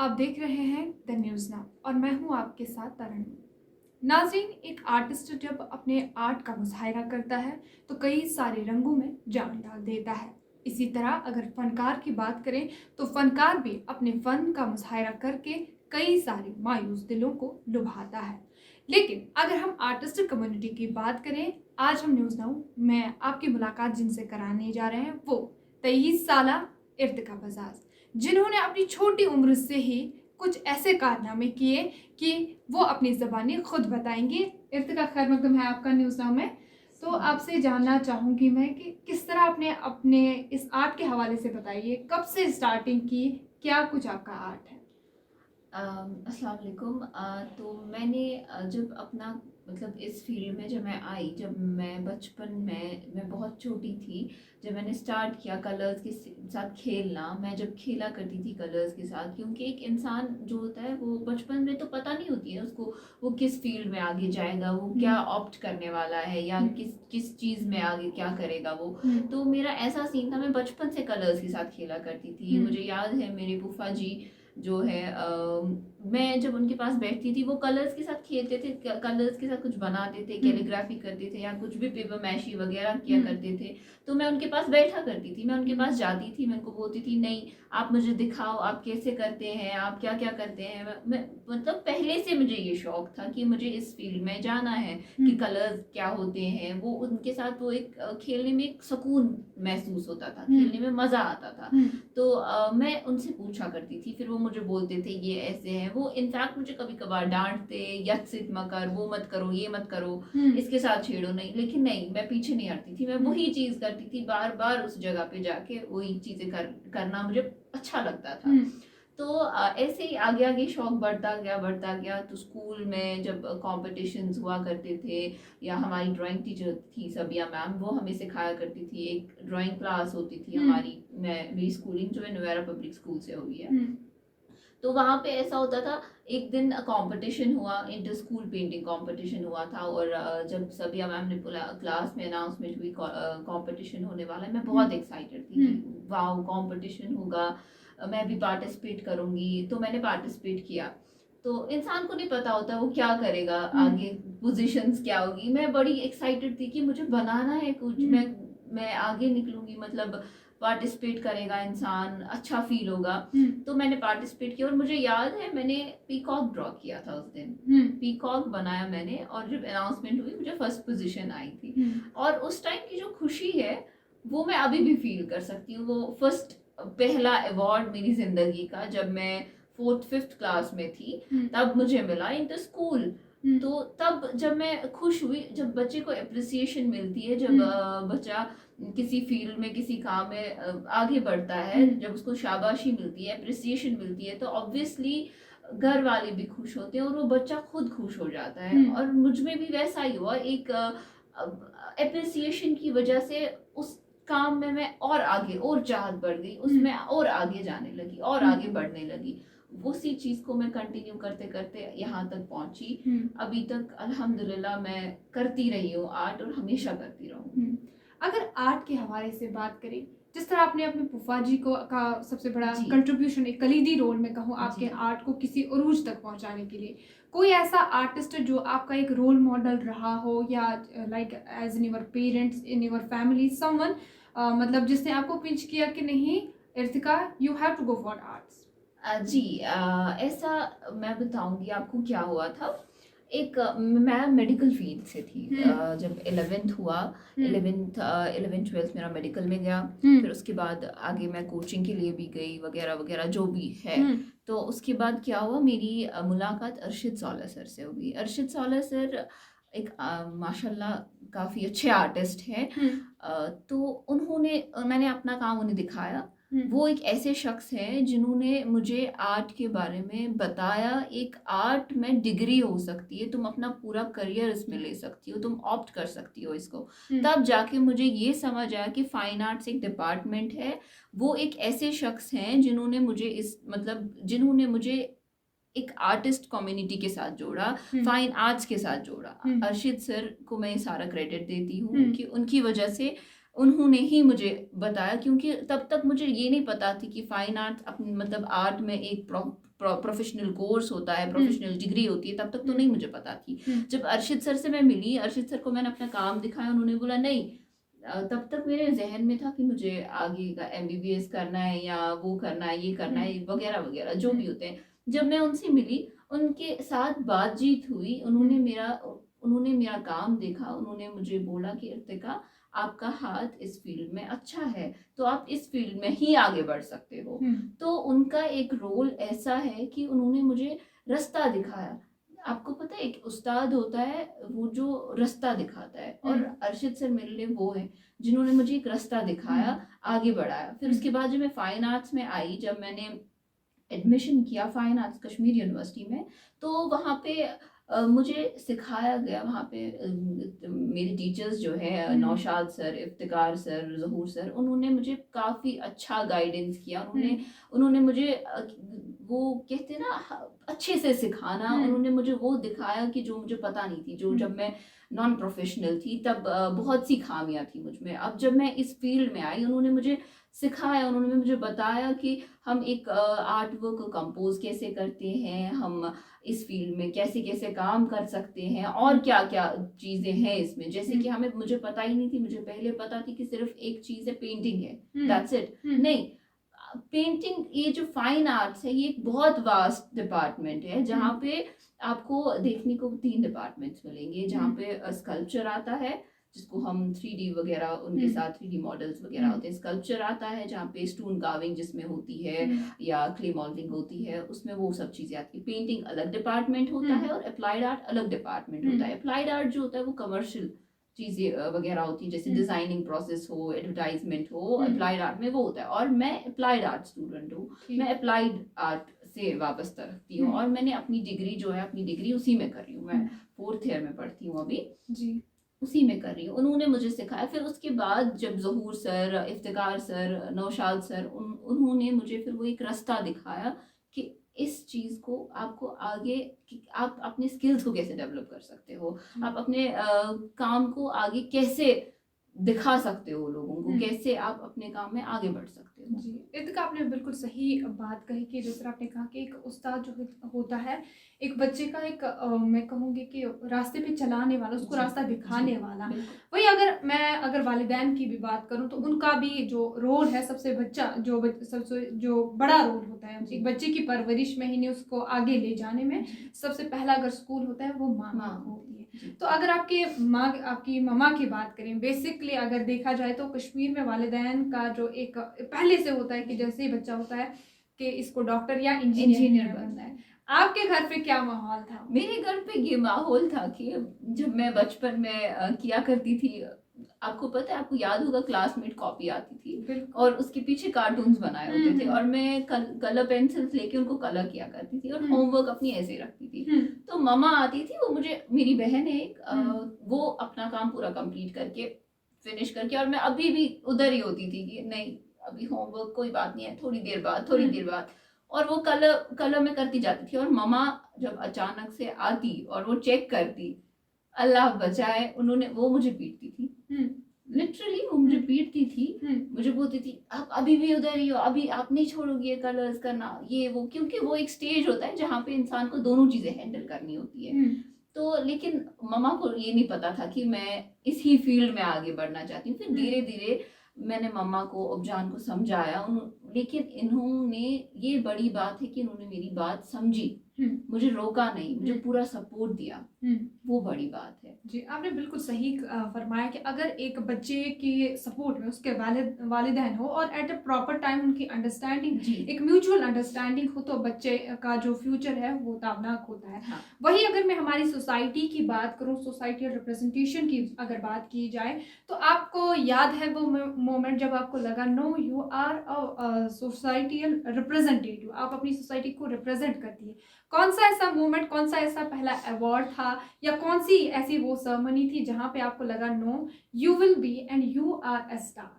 आप देख रहे हैं द न्यूज़ नाउ और मैं हूं आपके साथ तरन। नाज़रीन, एक आर्टिस्ट जब अपने आर्ट का मुज़ाहिरा करता है तो कई सारे रंगों में जान डाल देता है। इसी तरह अगर फ़नकार की बात करें तो फ़नकार भी अपने फ़न का मुज़ाहिरा करके कई सारे मायूस दिलों को लुभाता है। लेकिन अगर हम आर्टिस्टिक कम्युनिटी की बात करें, आज हम न्यूज़ नाउ में आपकी मुलाकात जिनसे कराने जा रहे हैं वो 23 साला इर्तिका बजाज, जिन्होंने अपनी छोटी उम्र से ही कुछ ऐसे कारनामे किए कि वो अपनी ज़बानी खुद बताएंगी। इर्तिका, खैर मकदम है आपका न्यूज़ नाउ में। तो आपसे जानना चाहूँगी मैं कि किस तरह आपने अपने इस आर्ट के हवाले से बताइए, कब से स्टार्टिंग की, क्या कुछ आपका आर्ट है? अस्सलाम वालेकुम। तो मैंने जब अपना मतलब इस फील्ड में जब मैं आई, जब मैं बचपन में मैं बहुत छोटी थी, जब मैंने स्टार्ट किया कलर्स के साथ खेलना। मैं जब खेला करती थी कलर्स के साथ, क्योंकि एक इंसान जो होता है वो बचपन में तो पता नहीं होती है उसको वो किस फील्ड में आगे जाएगा, वो क्या ऑप्ट करने वाला है या किस किस चीज़ में आगे क्या करेगा वो। तो मेरा ऐसा सीन था, मैं बचपन से कलर्स के साथ खेला करती थी। मुझे याद है मेरे फूफा जी जो है मैं जब उनके पास बैठती थी वो कलर्स के साथ खेलते थे, कलर्स के साथ कुछ बनाते थे, कैलीग्राफी करते थे या कुछ भी पेपर मैशी वगैरह किया करते थे। तो मैं उनके पास बैठा करती थी, मैं उनके पास जाती थी, मैं उनको बोलती थी नहीं आप मुझे दिखाओ आप कैसे करते हैं, आप क्या क्या करते हैं। मैं मतलब पहले से मुझे ये शौक था कि मुझे इस फील्ड में जाना है कि कलर्स क्या होते हैं। वो उनके साथ वो एक खेलने में एक सुकून महसूस होता था, खेलने में मज़ा आता था। तो मैं उनसे पूछा करती थी, फिर वो मुझे बोलते थे ये ऐसे है। वो इनफैक्ट मुझे कभी कभार डांटते, यत्सित मकर, वो मत करो, ये मत करो, इसके साथ छेड़ो नहीं। लेकिन नहीं, मैं पीछे नहीं हटती थी, मैं वही चीज़ करती थी, बार बार उस जगह पे जाके वही चीज़ें करना मुझे अच्छा लगता था। तो ऐसे ही आगे आगे शौक बढ़ता गया। तो स्कूल में जब कॉम्पिटिशन्स हुआ करते थे या हमारी ड्राइंग टीचर थी सबिया मैम, वो हमें सिखाया करती थी, एक ड्राइंग क्लास होती थी हमारी। मेरी स्कूलिंग जो है नोएरा पब्लिक स्कूल से हुई है। तो वहाँ पे ऐसा होता था, एक दिन कंपटीशन हुआ, इंटर स्कूल पेंटिंग कंपटीशन हुआ था। और जब सबिया मैम ने बोला क्लास में अनाउंसमेंट हुई कंपटीशन होने वाला है, मैं बहुत एक्साइटेड थी कि वाह कंपटीशन होगा, मैं भी पार्टिसिपेट करूंगी। तो मैंने पार्टिसिपेट किया। तो इंसान को नहीं पता होता वो क्या करेगा आगे, पोजीशंस क्या होगी। मैं बड़ी एक्साइटेड थी कि मुझे बनाना है कुछ, मैं आगे निकलूंगी, मतलब पार्टिसिपेट करेगा इंसान, अच्छा फील होगा। तो मैंने पार्टिसिपेट किया और मुझे याद है मैंने पीकॉक ड्रॉ किया था उस दिन। पीकॉक बनाया मैंने और जब अनाउंसमेंट हुई मुझे फर्स्ट पोजीशन आई थी। और उस टाइम की जो खुशी है वो मैं अभी भी फील कर सकती हूँ। वो फर्स्ट पहला अवार्ड मेरी जिंदगी का, जब मैं 4th 5th क्लास में थी तब मुझे मिला इंटर स्कूल। तो तब जब मैं खुश हुई, जब बच्चे को अप्रिसिएशन मिलती है, जब बच्चा किसी फील्ड में किसी काम में आगे बढ़ता है, जब उसको शाबाशी मिलती है, अप्रिसिएशन मिलती है, तो ऑब्वियसली घर वाले भी खुश होते हैं और वो बच्चा खुद खुश हो जाता है। और मुझ में भी वैसा ही हुआ, एक अप्रिसिएशन की वजह से उस काम में मैं और आगे और चाहत बढ़ गई, उसमें और आगे जाने लगी और आगे बढ़ने लगी। उसी चीज को मैं कंटिन्यू करते करते यहाँ तक पहुंची। अभी तक अल्हम्दुलिल्लाह मैं करती रही हूँ आर्ट और हमेशा करती रहूँ। अगर आर्ट के हवाले से बात करें, जिस तरह आपने अपने फूफा जी को का सबसे बड़ा जी। कंट्रीब्यूशन, एक कलीदी रोल में कहूँ आपके जी। आर्ट को किसी उरूज तक पहुंचाने के लिए, कोई ऐसा आर्टिस्ट जो आपका एक रोल मॉडल रहा हो, या like as in your parents, in your family, someone मतलब जिसने आपको पिंच किया कि नहीं Irtika, you have to go for arts? जी, ऐसा मैं बताऊंगी आपको क्या हुआ था। एक मैं मेडिकल फील्ड से थी। जब 11th हुआ, 11th 12th मेरा मेडिकल में गया। फिर उसके बाद आगे मैं कोचिंग के लिए भी गई वगैरह वगैरह जो भी है। तो उसके बाद क्या हुआ, मेरी मुलाकात अरशद सौला सर से हो गई। अरशद सौला सर एक माशाल्लाह काफ़ी अच्छे आर्टिस्ट हैं। तो उन्होंने मैंने अपना काम उन्हें दिखाया। वो एक ऐसे शख्स हैं जिन्होंने मुझे आर्ट के बारे में बताया, एक आर्ट में डिग्री हो सकती है, तुम अपना पूरा करियर इसमें ले सकती हो, तुम ऑप्ट कर सकती हो इसको। तब जाके मुझे ये समझ आया कि फाइन आर्ट्स एक डिपार्टमेंट है। वो एक ऐसे शख्स हैं जिन्होंने मुझे जिन्होंने मुझे एक आर्टिस्ट कम्युनिटी के साथ जोड़ा, फाइन आर्ट्स के साथ जोड़ा। अरशद सर को मैं सारा क्रेडिट देती हूँ कि उनकी वजह से उन्होंने ही मुझे बताया, क्योंकि तब तक मुझे ये नहीं पता थी कि फाइन आर्ट्स अपनी मतलब आर्ट में एक प्रोफेशनल कोर्स होता है, प्रोफेशनल डिग्री होती है, तब तक तो नहीं मुझे पता थी। हम्म, जब अरशद सर से मैं मिली, अरशद सर को मैंने अपना काम दिखाया, उन्होंने बोला नहीं, तब तक मेरे जहन में था कि मुझे आगे का MBBS करना है या वो करना है, ये करना है, वगैरह वगैरह जो भी होते हैं। जब मैं उनसे मिली, उनके साथ बातचीत हुई, उन्होंने मेरा काम देखा, उन्होंने मुझे बोला कि इर्तिका, आपका हाथ इस फील्ड में अच्छा है, तो आप इस फील्ड में ही आगे बढ़ सकते हो। तो उनका एक रोल ऐसा है कि उन्होंने मुझे रास्ता दिखाया। आपको पता है, एक उस्ताद होता है वो जो रास्ता दिखाता है, और अरशद सर मेरे लिए वो है जिन्होंने मुझे एक रास्ता दिखाया, आगे बढ़ाया। फिर उसके बाद जब मैं फाइन आर्ट्स में आई, जब मैंने एडमिशन किया फाइन आर्ट्स कश्मीर यूनिवर्सिटी में, तो वहाँ पे मुझे सिखाया गया, वहाँ पे मेरे टीचर्स जो है नौशाद सर, इफ्तिकार सर, ज़हूर सर, उन्होंने मुझे काफ़ी अच्छा गाइडेंस किया। उन्होंने मुझे वो कहते हैं ना अच्छे से सिखाना, उन्होंने मुझे वो दिखाया कि जो मुझे पता नहीं थी, जो जब मैं नॉन प्रोफेशनल थी तब बहुत सी खामियां थी मुझ में। अब जब मैं इस फील्ड में आई, उन्होंने मुझे सिखाया, उन्होंने मुझे बताया कि हम एक आर्ट वर्क को कंपोज कैसे करते हैं, हम इस फील्ड में कैसे कैसे काम कर सकते हैं, और क्या क्या चीज़ें हैं इसमें। जैसे कि मुझे पता ही नहीं थी, मुझे पहले पता थी कि सिर्फ एक चीज़ है, पेंटिंग है, दैट्स इट। नहीं, पेंटिंग, ये जो फाइन आर्ट्स है, ये एक बहुत वास्ट डिपार्टमेंट है, जहाँ पे आपको देखने को 3 डिपार्टमेंट्स मिलेंगे। जहाँ पे स्कल्पचर आता है, जिसको हम 3D वगैरह, उनके साथ 3D मॉडल्स वगैरह होते हैं। स्कल्पचर आता है जहाँ पे स्टोन कार्विंग जिसमें होती है, या क्ले मॉडलिंग होती है, उसमें वो सब चीज़ें आती है। पेंटिंग अलग डिपार्टमेंट होता है, और अप्लाइड आर्ट अलग डिपार्टमेंट होता है। अप्लाइड आर्ट जो होता है वो कमर्शियल चीज़ें वगैरह होती है, जैसे डिजाइनिंग प्रोसेस हो, एडवर्टाइजमेंट हो, अप्लाइड आर्ट में वो होता है। और मैं अप्लाइड आर्ट स्टूडेंट हूँ, मैं अप्लाइड आर्ट से वाबस्ता रखती हूँ, और मैंने अपनी डिग्री जो है, अपनी डिग्री उसी में कर रही हूँ। मैं 4th ईयर में पढ़ती हूँ अभी जी, उसी में कर रही हूँ। उन्होंने मुझे सिखाया। फिर उसके बाद जब Zahoor sir, Iftikhar sir, Naushad sir, उन्होंने मुझे फिर वो एक रास्ता दिखाया कि इस चीज़ को आपको आगे, कि आप अपने स्किल्स को कैसे डेवलप कर सकते हो, आप अपने काम को आगे कैसे दिखा सकते हो लोगों को, कैसे आप अपने काम में आगे बढ़ सकते हो। जी, इर्तिका, आपने बिल्कुल सही बात कही कि जिस तरह आपने कहा कि एक उस्ताद जो होता है, एक बच्चे का एक मैं कहूँगी कि रास्ते पे चलाने वाला, उसको रास्ता दिखाने वाला। वही अगर वालिदैन की भी बात करूँ, तो उनका भी जो रोल है, सबसे जो बड़ा रोल होता है एक बच्चे की परवरिश में ही, उसको आगे ले जाने में सबसे पहला अगर स्कूल होता है वो माँ होती है। तो अगर आपकी मम्मा की बात करें, बेसिकली अगर देखा जाए तो कश्मीर में वालिदैन का जो एक पहले से होता है कि जैसे ही बच्चा होता है कि इसको डॉक्टर या इंजीनियर बनना है। आपके घर पे क्या माहौल था? मेरे घर पे ये माहौल था कि जब मैं बचपन में किया करती थी, आपको पता है, आपको याद होगा, क्लासमेट कॉपी आती थी और उसके पीछे कार्टून्स बनाए होते थे, और मैं कलर पेंसिल्स लेके उनको कलर किया करती थी, और होमवर्क अपनी ऐसे ही रखती थी। तो मम्मा आती थी, वो मुझे, मेरी बहन है एक, वो अपना काम पूरा कंप्लीट करके, फिनिश करके, और मैं अभी भी उधर ही होती थी कि नहीं, अभी होमवर्क कोई बात नहीं है, थोड़ी देर बाद, और वो कलर में करती जाती थी। और मम्मा जब अचानक से आती और वो चेक करती, अल्लाह बचाए, वो मुझे पीटती थी, लिटरली वो मुझे पीटती थी, मुझे बोलती थी आप अभी भी उधर ही हो, अभी आप नहीं छोड़ोगी ये कलर्स करना, ये वो, क्योंकि वो एक स्टेज होता है जहाँ पे इंसान को दोनों चीजें हैंडल करनी होती है। तो लेकिन मम्मा को ये नहीं पता था कि मैं इसी फील्ड में आगे बढ़ना चाहती हूँ। फिर धीरे धीरे मैंने मम्मा को, अब्जान को समझाया, लेकिन इन्होंने, ये बड़ी बात है कि इन्होंने मेरी बात समझी, मुझे रोका नहीं, मुझे पूरा सपोर्ट दिया, वो बड़ी बात है। जी, आपने बिल्कुल सही फरमाया कि अगर एक बच्चे के सपोर्ट में उसके वालिदैन हो और एट अ प्रॉपर टाइम उनकी अंडरस्टैंडिंग, एक म्यूचुअल अंडरस्टैंडिंग हो, तो बच्चे का जो फ्यूचर है वो ताबनाक होता है। हाँ। वही अगर मैं हमारी सोसाइटी की बात करूँ, सोसाइटल रिप्रेजेंटेशन की अगर बात की जाए, तो आपको याद है वो मोमेंट जब आपको लगा no you are a societal representative, आप अपनी सोसाइटी को रिप्रेजेंट करती है? कौन सा ऐसा मोमेंट, कौन सा ऐसा पहला अवार्ड था, या कौन सी ऐसी वो सेरेमनी थी जहां पे आपको लगा no you will be and you are a star?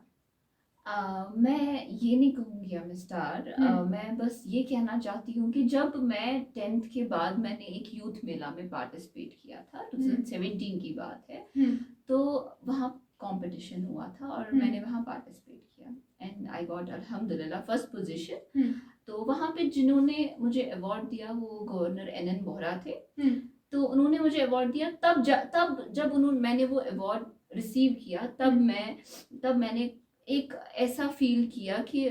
मैं ये नहीं कहूँगी I'm a स्टार, मैं बस ये कहना चाहती हूँ कि जब मैं 10th के बाद मैंने एक यूथ मेला में पार्टिसिपेट किया था, 2017 की बात है, तो वहाँ कंपटीशन हुआ था और मैंने वहाँ पार्टिसिपेट किया, एंड आई गॉट अल्हम्दुलिल्लाह फर्स्ट पोजीशन। तो वहाँ पे जिन्होंने मुझे अवार्ड दिया वो गवर्नर NN वोहरा थे। हम्म, तो उन्होंने मुझे अवार्ड दिया, तब जब उन्होंने मैंने वो अवार्ड रिसीव किया, तब मैंने एक ऐसा फील किया कि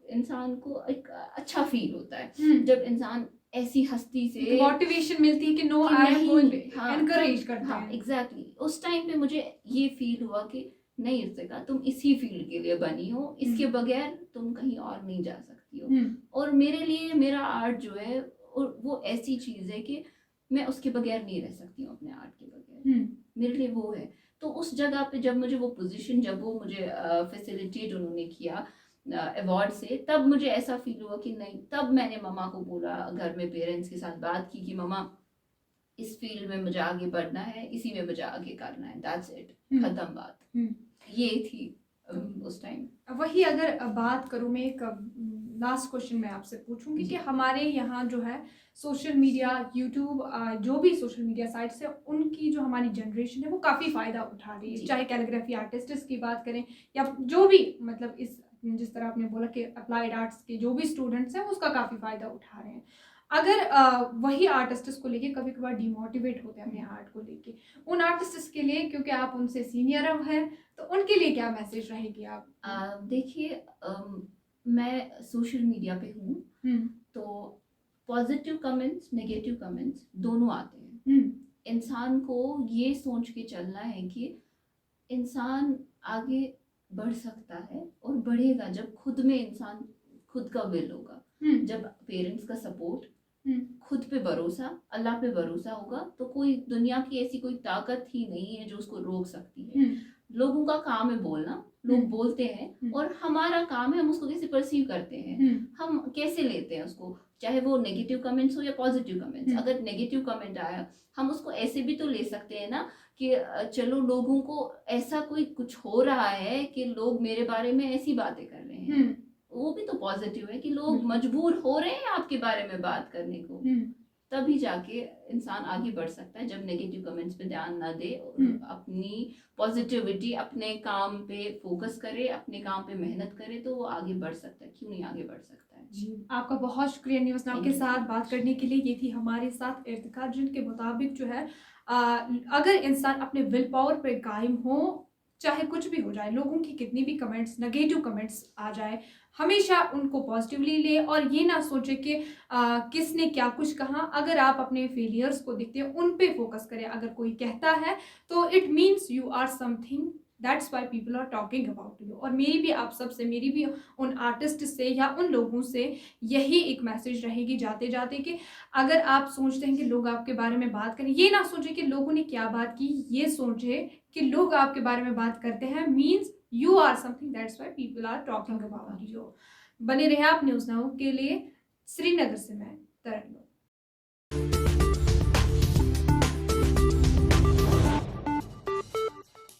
इंसान को एक अच्छा फील होता है जब इंसान ऐसी हस्ती से मोटिवेशन मिलती है कि नो कि आई एम नहीं, गोइंग, हाँ, एनकरेज करते हाँ हैं। एग्जैक्टली उस टाइम पे मुझे ये फील हुआ कि नहीं इर्तिका, तुम इसी फील्ड के लिए बनी हो, इसके बगैर तुम कहीं और नहीं जा सकती हो। और मेरे लिए मेरा आर्ट जो है वो ऐसी चीज़ है कि मैं उसके बगैर नहीं रह सकती हूँ, अपने आर्ट के बगैर। मेरे लिए वो है। तो उस जगह पे जब मुझे वो पोजीशन, जब वो मुझे फैसिलिटेट उन्होंने किया अवार्ड से, तब मुझे ऐसा फील हुआ कि नहीं, तब मैंने मम्मा को बोला, घर में पेरेंट्स के साथ बात की कि मम्मा इस फील्ड में मुझे आगे बढ़ना है, इसी में मुझे आगे करना है, दैट्स इट, खत्म बात। ये थी उस टाइम। वही अगर बात करूँ मैं, एक लास्ट क्वेश्चन मैं आपसे पूछूंगी कि हमारे यहाँ जो है सोशल मीडिया, यूट्यूब, जो भी सोशल मीडिया साइट्स है, उनकी जो हमारी जनरेशन है वो काफ़ी फ़ायदा उठा रही है, चाहे कैलीग्राफी आर्टिस्ट की बात करें या जो भी, मतलब इस जिस तरह आपने बोला कि अप्लाइड आर्ट्स के जो भी स्टूडेंट्स हैं उसका काफ़ी फ़ायदा उठा रहे हैं। अगर वही आर्टिस्ट को लेके कभी कभार डिमोटिवेट होते हैं अपने आर्ट को लेके, उन आर्टिस्ट के लिए, क्योंकि आप उनसे सीनियर हैं, तो उनके लिए क्या मैसेज रहेगी आप? देखिए, मैं सोशल मीडिया पे हूँ, तो पॉजिटिव कमेंट्स, नेगेटिव कमेंट्स दोनों आते हैं। इंसान को ये सोच के चलना है कि इंसान आगे बढ़ सकता है और बढ़ेगा जब खुद में इंसान खुद का विल होगा, जब पेरेंट्स का सपोर्ट, खुद पे भरोसा, अल्लाह पे भरोसा होगा, तो कोई दुनिया की ऐसी कोई ताकत ही नहीं है जो उसको रोक सकती है। लोगों का काम है बोलना, लोग बोलते हैं, और हमारा काम है हम उसको कैसे परसीव करते हैं, हम कैसे लेते हैं उसको, चाहे वो नेगेटिव कमेंट्स हो या पॉजिटिव कमेंट्स। अगर नेगेटिव कमेंट आया, हम उसको ऐसे भी तो ले सकते हैं ना कि चलो लोगों को ऐसा कोई कुछ हो रहा है कि लोग मेरे बारे में ऐसी बातें कर रहे हैं, वो भी तो पॉजिटिव है कि लोग मजबूर हो रहे हैं आपके बारे में बात करने को। तभी जाके इंसान आगे बढ़ सकता है, जब नेगेटिव कमेंट्स पे ध्यान ना दे, अपनी पॉजिटिविटी, अपने काम पे फोकस करे, अपने काम पे मेहनत करे, तो वो आगे बढ़ सकता है। क्यों नहीं आगे बढ़ सकता है। जी, आपका बहुत शुक्रिया न्यूज़ नाउ के साथ बात करने के लिए। ये थी हमारे साथ इर्तिका, जिनके मुताबिक जो है अगर इंसान अपने विल पावर पे कायम हो, चाहे कुछ भी हो जाए, लोगों की कितनी भी कमेंट्स, नेगेटिव कमेंट्स आ जाए, हमेशा उनको पॉजिटिवली ले और ये ना सोचे कि किसने क्या कुछ कहा। अगर आप अपने फेलियर्स को देखते हैं, उन पे फोकस करें। अगर कोई कहता है तो it means you are something, that's why people are talking about you. और मेरी भी आप सबसे, मेरी भी उन आर्टिस्ट से या उन लोगों से यही एक मैसेज रहेगी जाते जाते कि अगर आप सोचते हैं कि लोग आपके बारे में बात करें, ये ना सोचे कि लोगों ने क्या बात की, ये सोचे कि लोग आपके बारे में बात करते हैं means you are something, that's why people are talking about you. बने रहे आप न्यूज़ नाउ के लिए। श्रीनगर से मैं तरन्नुम।